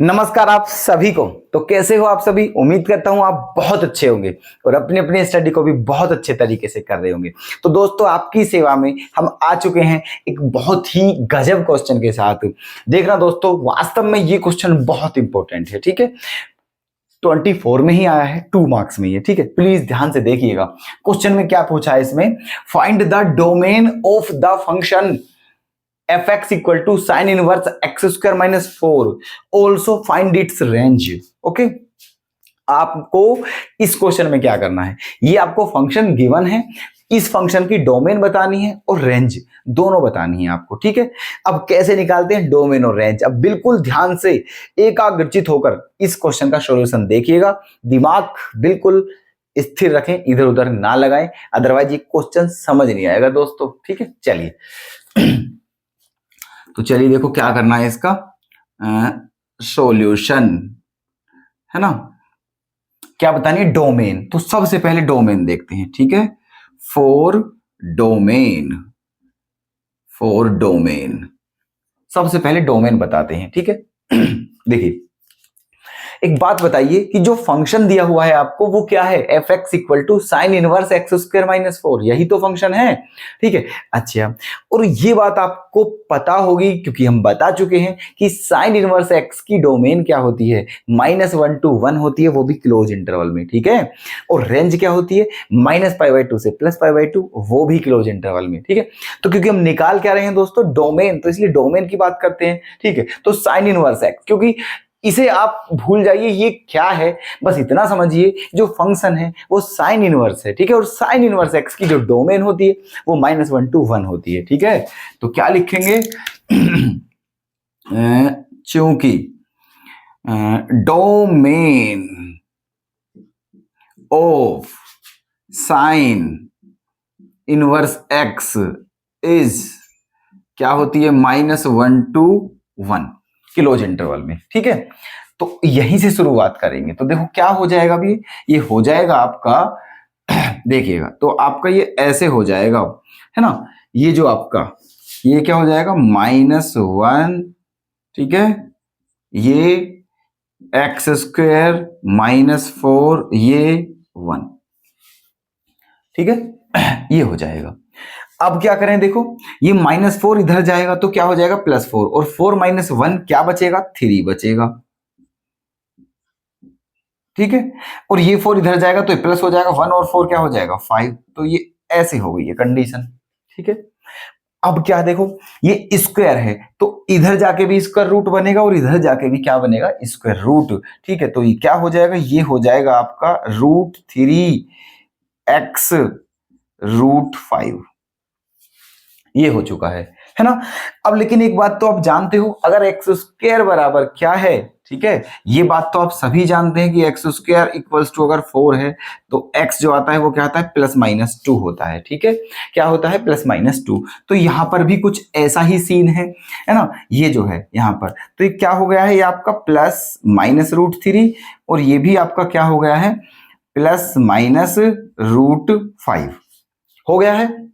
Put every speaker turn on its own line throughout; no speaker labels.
नमस्कार आप सभी को। तो कैसे हो आप सभी? उम्मीद करता हूं आप बहुत अच्छे होंगे और अपने अपने स्टडी को भी बहुत अच्छे तरीके से कर रहे होंगे। तो दोस्तों, आपकी सेवा में हम आ चुके हैं एक बहुत ही गजब क्वेश्चन के साथ। देखना दोस्तों, वास्तव में ये क्वेश्चन बहुत इंपॉर्टेंट है। ठीक है, 24 में ही आया है, 2 मार्क्स में ही है। ठीक है, प्लीज ध्यान से देखिएगा। क्वेश्चन में क्या पूछा है इसमें, find the domain of the function fx equal to sine inverse x square minus 4, also find its range. Okay, आपको इस क्वेश्चन में क्या करना है, ये आपको फंक्शन गिवन है, इस फंक्शन की डोमेन बतानी है और रेंज, दोनों बतानी है आपको। ठीक है, अब कैसे निकालते हैं डोमेन और रेंज? अब बिल्कुल ध्यान से एकाग्रचित होकर इस क्वेश्चन का सॉल्यूशन देखिएगा। दिमाग बिल्कुल स्थिर रखें, इधर उधर ना लगाएं, अदरवाइज ये क्वेश्चन समझ नहीं आएगा दोस्तों। ठीक है, चलिए तो चलिए देखो क्या करना है इसका सॉल्यूशन, है ना। क्या बतानी है, डोमेन। तो सबसे पहले डोमेन देखते हैं। ठीक है, फोर डोमेन, फोर डोमेन, सबसे पहले डोमेन बताते हैं। ठीक है देखिए, एक बात बताइए कि जो फंक्शन दिया हुआ है आपको वो क्या है, f x equal to sine inverse x square minus 4, यही तो फंक्शन है। ठीक है, अच्छा, और ये बात आपको पता होगी क्योंकि हम बता चुके हैं कि साइन इनवर्स एक्स की डोमेन क्या होती है, -1 to 1 होती है, वो भी क्लोज इंटरवल में। ठीक है, और रेंज क्या होती है, -π/2 से +π/2, वो भी क्लोज इंटरवल में। ठीक है, तो क्योंकि हम निकाल क्या रहे हैं दोस्तों, डोमेन, तो इसलिए डोमेन की बात करते हैं। ठीक है, तो साइन इनवर्स एक्स, क्योंकि इसे आप भूल जाइए ये क्या है, बस इतना समझिए जो फंक्शन है वो साइन इनवर्स है। ठीक है, और साइन इनवर्स एक्स की जो डोमेन होती है वो -1 to 1 होती है। ठीक है, तो क्या लिखेंगे चूंकि domain of sine inverse x is क्या होती है, -1 to 1 क्लोज इंटरवल में। ठीक है, तो यहीं से शुरुआत करेंगे। तो देखो क्या हो जाएगा अभी, ये हो जाएगा आपका देखिएगा, तो आपका ये ऐसे हो जाएगा, है ना। ये जो आपका ये क्या हो जाएगा, -1, ठीक है, ये एक्स स्क्वायर -4, ये 1। ठीक है ये हो जाएगा। अब क्या करें, देखो ये -4 इधर जाएगा तो क्या हो जाएगा, +4, और 4 - 1 क्या बचेगा, 3 बचेगा। ठीक है, और ये 4 इधर जाएगा तो प्लस हो जाएगा, 1 और 4 क्या हो जाएगा, 5। तो ये ऐसे हो गई है कंडीशन। ठीक है, अब क्या देखो, ये स्क्वायर है तो इधर जाके भी स्क्वायर रूट बनेगा और इधर जाके भी क्या बनेगा, स्क्वायर रूट। ठीक है, तो ये क्या हो जाएगा, ये हो जाएगा आपका √3x√5, ये हो चुका है ना। अब लेकिन एक बात तो आप जानते हो, अगर एक्स स्क्वायर बराबर क्या है, ठीक है, ये बात तो आप सभी जानते हैं कि एक्स स्क्वायर इक्वल्स टू अगर 4 है तो एक्स जो आता है वो क्या आता है, +-2 होता है। ठीक है, क्या होता है, +-2। तो यहां पर भी कुछ ऐसा ही सीन है ना। ये जो है यहां पर, तो ये क्या हो गया है, ये आपका ±√3, और ये भी आपका क्या हो गया है, ±√5 हो गया है।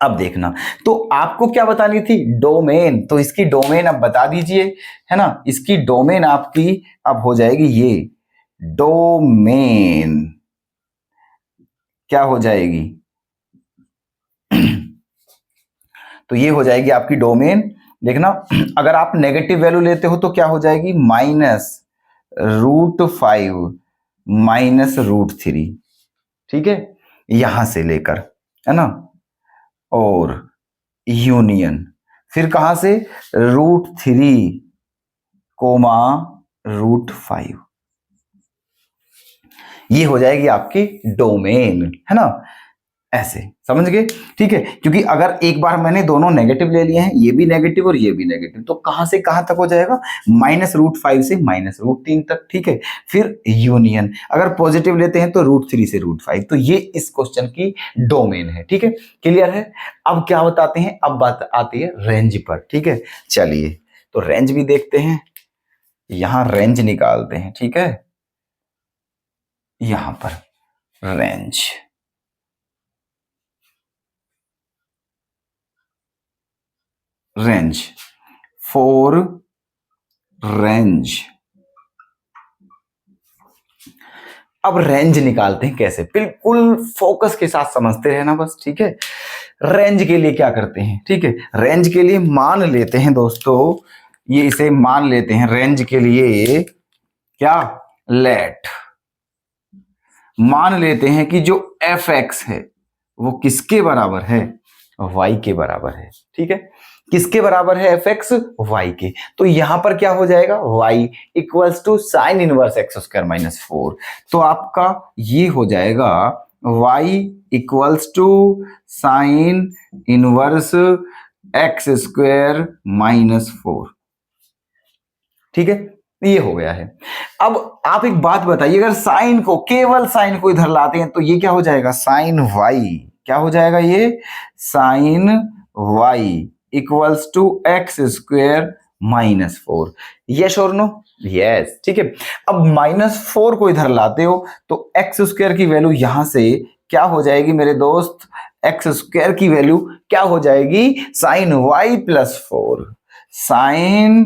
अब देखना, तो आपको क्या बतानी थी, डोमेन, तो इसकी डोमेन अब बता दीजिए, है ना। इसकी डोमेन आपकी अब हो जाएगी, ये डोमेन क्या हो जाएगी तो ये हो जाएगी आपकी डोमेन। देखना, अगर आप नेगेटिव वैल्यू लेते हो तो क्या हो जाएगी, -√5 -√3। ठीक है, यहां से लेकर, है ना, और यूनियन, फिर कहां से, √3, √5, ये हो जाएगी आपकी डोमेन, है ना। ऐसे समझ गए। ठीक है, क्योंकि अगर एक बार मैंने दोनों नेगेटिव ले लिए हैं, ये भी नेगेटिव और ये भी नेगेटिव, तो कहां से कहां तक हो जाएगा, -√5 से -√3 तक। ठीक है, फिर यूनियन, अगर पॉजिटिव लेते हैं तो √3 से √5। तो ये इस क्वेश्चन की डोमेन है। ठीक है, क्लियर है। अब क्या बताते हैं, अब बात आती है रेंज पर। ठीक है, चलिए तो रेंज भी देखते हैं, यहां रेंज निकालते हैं। ठीक है, यहां पर रेंज, रेंज 4 रेंज। अब रेंज निकालते हैं कैसे, बिल्कुल फोकस के साथ समझते रहना बस, ठीक है। रेंज के लिए क्या करते हैं, ठीक है, रेंज के लिए मान लेते हैं दोस्तों, ये इसे मान लेते हैं रेंज के लिए क्या, लेट मान लेते हैं कि जो एफ एक्स है वो किसके बराबर है, वाई के बराबर है, ठीक है। किसके बराबर है, एफ एक्स, वाई के। तो यहां पर क्या हो जाएगा, y equals to sine inverse x square minus 4। तो आपका ये हो जाएगा y equals to sine inverse x square minus 4, ठीक है। ये हो गया है। अब आप एक बात बताइए, अगर साइन को, केवल साइन को इधर लाते हैं तो ये क्या हो जाएगा, साइन वाई, क्या हो जाएगा ये, sine y equals to x square minus 4। Yes और नो, यस, ठीक है। अब -4 को इधर लाते हो तो एक्स स्क्वायर की वैल्यू यहां से क्या हो जाएगी मेरे दोस्त, एक्स स्क्वायर की वैल्यू क्या हो जाएगी, sine y plus 4, sine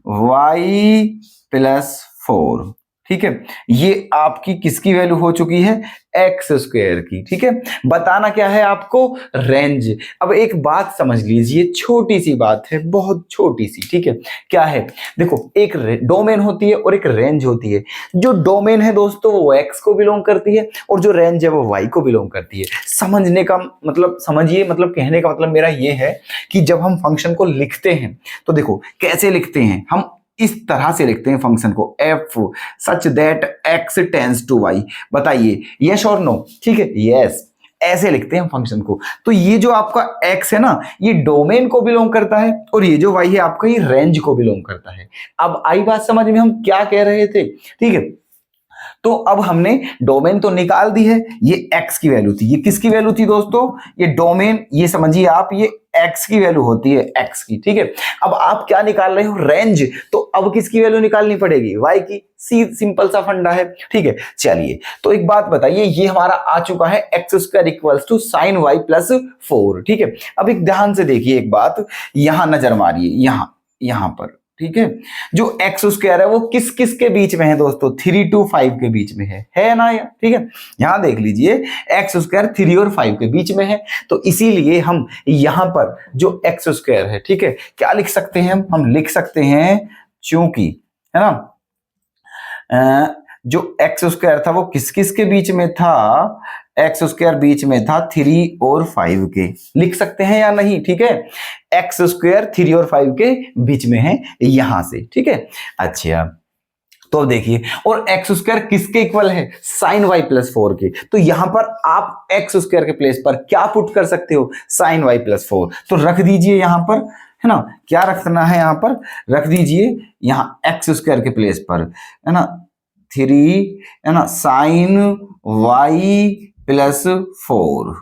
y plus 4, ठीक है। ये आपकी किसकी वैल्यू हो चुकी है, एक्स स्क्वायर की, ठीक है। बताना क्या है आपको, रेंज। अब एक बात समझ लीजिए, छोटी सी बात है, बहुत छोटी सी, ठीक है। क्या है, देखो, एक डोमेन होती है और एक रेंज होती है। जो डोमेन है दोस्तों वो एक्स को बिलोंग करती है और जो रेंज है वो वाई को बिलोंग करती है। समझने का मतलब समझिए, मतलब कहने का मतलब मेरा ये है कि जब हम फंक्शन को लिखते हैं तो देखो कैसे लिखते हैं, हम इस तरह से लिखते हैं फंक्शन को, f such that x tends to y. बताइए यस और नो, ठीक है, यस, ऐसे लिखते हैं फंक्शन को। तो ये जो आपका x है ना, ये डोमेन को बिलोंग करता है और ये जो y है आपका, ये रेंज को बिलोंग करता है। अब आई बात समझ में, हम क्या कह रहे थे, ठीक है। तो अब हमने डोमेन तो निकाल दी है, ये x की वैल्यू थी, ये किसकी वैल्यू थी दोस्तों, ये डोमेन, ये समझिए आप, ये x की वैल्यू होती है, x की, ठीक है। अब आप क्या निकाल रहे हो, रेंज, तो अब किसकी वैल्यू निकालनी पड़ेगी, y की। सिंपल सा फंडा है, ठीक है। चलिए, तो एक बात बताइए, ये हमारा आ चुका है x square equals to sine y plus 4, ठीक है। अब एक ध्यान से देखिए एक बात, यहां नजर मारिए, यहां पर, ठीक है। जो एक्स स्क्वायर है वो किस किस के बीच में है दोस्तों, 3 to 5 के बीच में है ना, ठीक है। यहां देख लीजिए, एक्स स्क्वायर 3 और 5 के बीच में है, तो इसीलिए हम यहां पर जो एक्स स्क्वायर है, ठीक है, क्या लिख सकते हैं हम लिख सकते हैं, चूंकि, है ना, जो एक्स स्क्वायर था वो किस किस के बीच में था, एक्स स्क्वायर बीच में था 3 और 5 के, लिख सकते हैं या नहीं, ठीक है। एक्स स्क्वायर 3 और 5 के बीच में है यहां से, ठीक है। अच्छा, तो देखिए, और एक्स स्क्वायर किसके इक्वल है, साइन वाई प्लस 4 के। तो यहां पर आप एक्स स्क्वायर के प्लेस पर क्या पुट कर सकते हो, साइन वाई प्लस 4। तो रख दीजिए यहां पर, है ना, क्या रखना है यहां पर, रख दीजिए यहां एक्स स्क्वायर के प्लेस पर, है ना, 3, है ना, साइन वाई प्लस 4,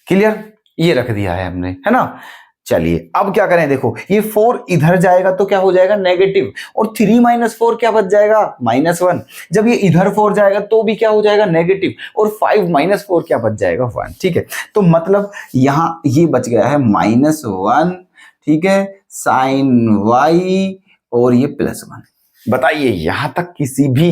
क्लियर, ये रख दिया है हमने, है ना। चलिए, अब क्या करें, देखो, ये 4 इधर जाएगा तो क्या हो जाएगा, नेगेटिव, और 3 - 4 क्या बच जाएगा, -1। जब ये इधर 4 जाएगा तो भी क्या हो जाएगा, नेगेटिव, और 5 - 4 क्या बच जाएगा, 1, ठीक है। तो मतलब यहां ये बच गया है -1, ठीक है, साइन वाई और ये +1। बताइए, यहां तक किसी भी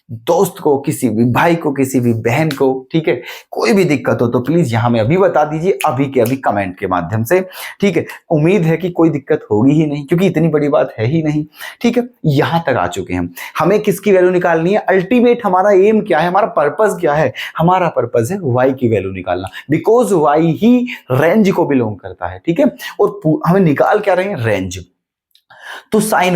दोस्त को, किसी भी भाई को, किसी भी बहन को, ठीक है, कोई भी दिक्कत हो तो प्लीज यहां में अभी बता दीजिए, अभी के अभी कमेंट के माध्यम से, ठीक है। उम्मीद है कि कोई दिक्कत होगी ही नहीं, क्योंकि इतनी बड़ी बात है ही नहीं, ठीक है। यहां तक आ चुके हैं, हमें किसकी वैल्यू निकालनी है, अल्टीमेट हमारा एम क्या है, हमारा पर्पस क्या है, हमारा पर्पस है वाई की वैल्यू निकालना, बिकॉज वाई ही रेंज को बिलोंग करता है, ठीक है। और हमें निकाल क्या रहे हैं, रेंज। तो साइन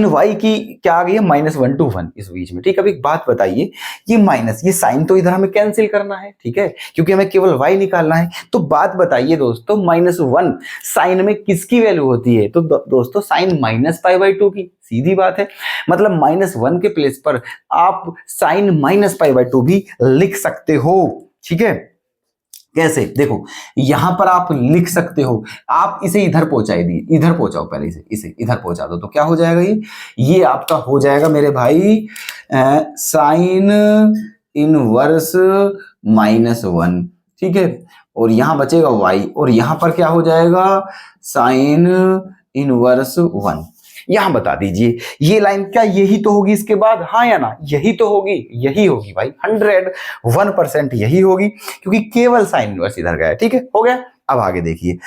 वाई की क्या आ गई है, -1 to 1 इस बीच में, ठीक है। अब एक बात बताइए, ये माइनस, ये साइन तो इधर हमें कैंसिल करना है, ठीक है, क्योंकि हमें केवल वाई निकालना है। तो बात बताइए दोस्तों, -1 साइन में किसकी वैल्यू होती है, तो दोस्तों साइन -π/2 की, सीधी बात है। मतलब -1 के प्लेस पर आप साइन -π/2 भी लिख सकते हो, ठीक है। कैसे, देखो, यहां पर आप लिख सकते हो, आप इसे इधर पहुंचाइए, इधर पहुंचाओ, पहले इसे इधर पहुंचा दो, तो क्या हो जाएगा, ये आपका हो जाएगा मेरे भाई साइन इनवर्स -1, ठीक है। और यहां बचेगा y, और यहां पर क्या हो जाएगा, साइन इनवर्स 1। यहां बता दीजिए ये लाइन क्या यही तो होगी इसके बाद, हाँ या ना, यही तो होगी, यही होगी भाई, 101% यही होगी, क्योंकि केवल साइन इनवर्स इधर गया है। ठीक है, हो गया। अब आगे देखिए,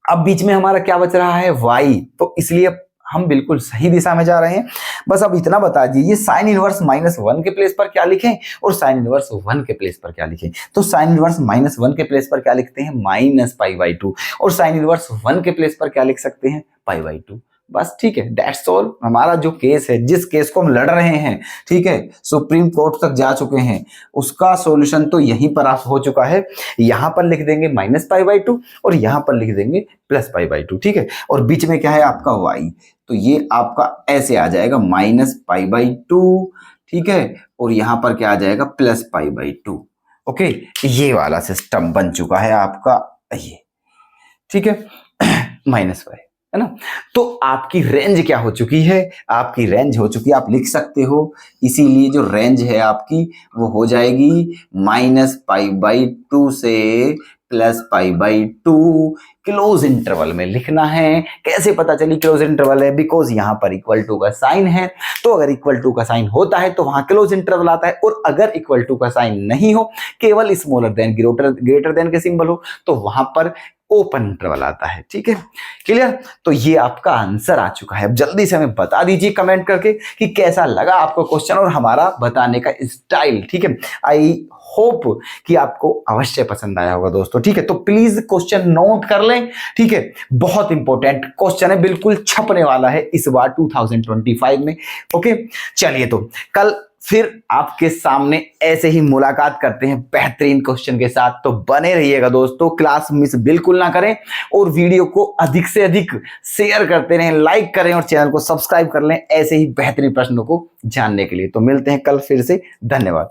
अब बीच में हमारा क्या बच रहा है, y, तो इसलिए हम बिल्कुल सही दिशा में जा रहे हैं। बस अब इतना बता दीजिए साइन इनवर्स -1 के प्लेस पर क्या लिखें और साइन इनवर्स 1 के प्लेस पर क्या लिखें। तो साइन इनवर्स -1 के प्लेस पर क्या लिखते हैं, -π/2, और साइन इनवर्स 1 के प्लेस पर क्या लिख सकते हैं, π/2। बस ठीक है, दैट्स ऑल। हमारा जो केस है, जिस केस को हम लड़ रहे हैं, ठीक है, सुप्रीम कोर्ट तक जा चुके हैं, उसका सॉल्यूशन तो यहीं पर आप हो चुका है। यहां पर लिख देंगे -π/2 और यहां पर लिख देंगे +π/2। ठीक है, और बीच में क्या है आपका y, तो ये आपका ऐसे आ जाएगा -π/2। ठीक है, और यहां पर क्या आ जाएगा, +π/2। ओके, ये वाला सिस्टम बन चुका है आपका ये। ठीक है, -y है ना। तो आपकी रेंज क्या हो चुकी है, आपकी रेंज हो चुकी है, आप लिख सकते हो, इसीलिए जो रेंज है आपकी वो हो जाएगी -π/2 से +π/2। क्लोज इंटरवल में लिखना है। कैसे पता चली क्लोज इंटरवल है, बिकॉज यहां पर इक्वल टू का साइन है, तो अगर इक्वल टू का साइन होता है तो वहां क्लोज इंटरवल आता है, और अगर इक्वल टू का साइन नहीं हो, केवल स्मॉलर देन ग्रेटर देन के सिंबल हो, तो वहां पर ओपन इंटरवल आता है। ठीक है, क्लियर। तो ये आपका आंसर आ चुका है। अब जल्दी से हमें बता दीजिए कमेंट करके कि कैसा लगा आपको क्वेश्चन और हमारा बताने का स्टाइल। ठीक है, आई होप कि आपको अवश्य पसंद आया होगा दोस्तों। ठीक है, तो प्लीज क्वेश्चन नोट कर लें। ठीक है, बहुत इंपॉर्टेंट क्वेश्चन है, बिल्कुल छपने वाला है इस बार 2025 में। ओके, चलिए तो कल फिर आपके सामने ऐसे ही मुलाकात करते हैं बेहतरीन क्वेश्चन के साथ। तो बने रहिएगा दोस्तों, क्लास मिस बिल्कुल ना करें, और वीडियो को अधिक से अधिक शेयर करते रहें, लाइक करें और चैनल को सब्सक्राइब कर लें ऐसे ही बेहतरीन प्रश्नों को जानने के लिए। तो मिलते हैं कल फिर से, धन्यवाद।